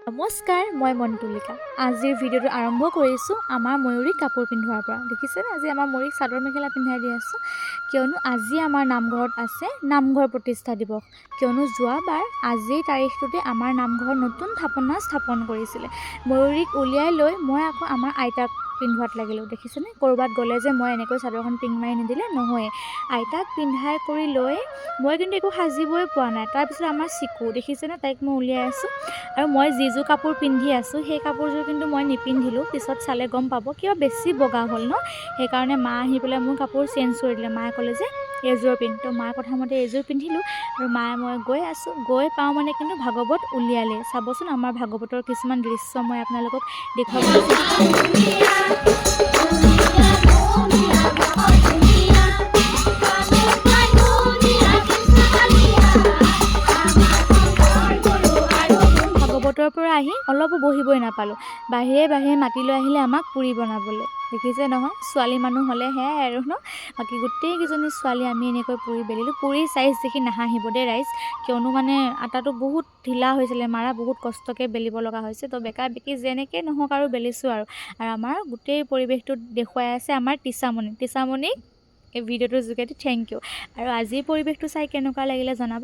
নমস্কাৰ, মই মন্তুলিকা। আজিৰ ভিডিঅ'টো আৰম্ভ কৰিছোঁ আমাৰ ময়ূৰীক কাপোৰ পিন্ধোৱাৰ পৰা। দেখিছেনে, আজি আমাৰ ময়ূৰীক চাদৰ মেখেলা পিন্ধাই দি আছোঁ, কিয়নো আজি আমাৰ নামঘৰত আছে নামঘৰ প্ৰতিষ্ঠা দিৱস। কিয়নো যোৱাবাৰ আজিৰ তাৰিখটোতে আমাৰ নামঘৰত নতুন থাপনা স্থাপন কৰিছিলে। ময়ূৰীক উলিয়াই লৈ মই আকৌ আমাৰ আইতাক পিন্ধোৱাত লাগিলোঁ। দেখিছেনে, ক'ৰবাত গ'লে যে মই এনেকৈ চাদৰখন পিং মাৰি নিদিলে নহয়ে। আইতাক পিন্ধাই কৰি লৈ মই কিন্তু একো সাজিবই পোৱা নাই। তাৰপিছত আমাৰ চিকু দেখিছেনে, তাইক মই উলিয়াই আছোঁ। আৰু মই যিযোৰ কাপোৰ পিন্ধি আছোঁ সেই কাপোৰযোৰ কিন্তু মই নিপিন্ধিলোঁ। পিছত চালে গম পাব, কিবা বেছি বগা হ'ল ন, সেইকাৰণে মা আহি পেলাই মোৰ কাপোৰ চেঞ্জ কৰি দিলে। মায়ে ক'লে যে এইযোৰ পিন্ধ, তো মাৰ কথামতে এইযোৰ পিন্ধিলোঁ। আৰু মায়ে মই গৈ আছোঁ, গৈ পাওঁ মানে কিন্তু ভাগৱত উলিয়ালে। চাবচোন আমাৰ ভাগৱতৰ কিছুমান দৃশ্য মই আপোনালোকক দেখুৱাবলৈ চেষ্টা ভাগৱতৰ পৰা আহি অলপো বহিবই নাপালোঁ। বাহিৰে মাতি লৈ আহিলে আমাক পুৰি বনাবলৈ। দেখিছে নহয়, ছোৱালী মানুহ হ'লে সেয়াই আৰু ন। বাকী গোটেইকেইজনী ছোৱালী আমি এনেকৈ পুৰি বেলিলোঁ। পুৰি চাইজ দেখি নাহাঁহিব দেই ৰাইজ, কিয়নো মানে আটাটো বহুত ঢিলা হৈছিলে, মাৰা বহুত কষ্টকৈ বেলিব লগা হৈছে। তো বেকা বেকি যেনেকৈ নহওক আৰু বেলিছোঁ আৰু আমাৰ গোটেই পৰিৱেশটোত দেখুৱাই আছে আমাৰ টিচামণিক এই ভিডিঅ'টোৰ যোগেদি থেংক ইউ। আৰু আজিৰ পৰিৱেশটো চাই কেনেকুৱা লাগিলে জনাব।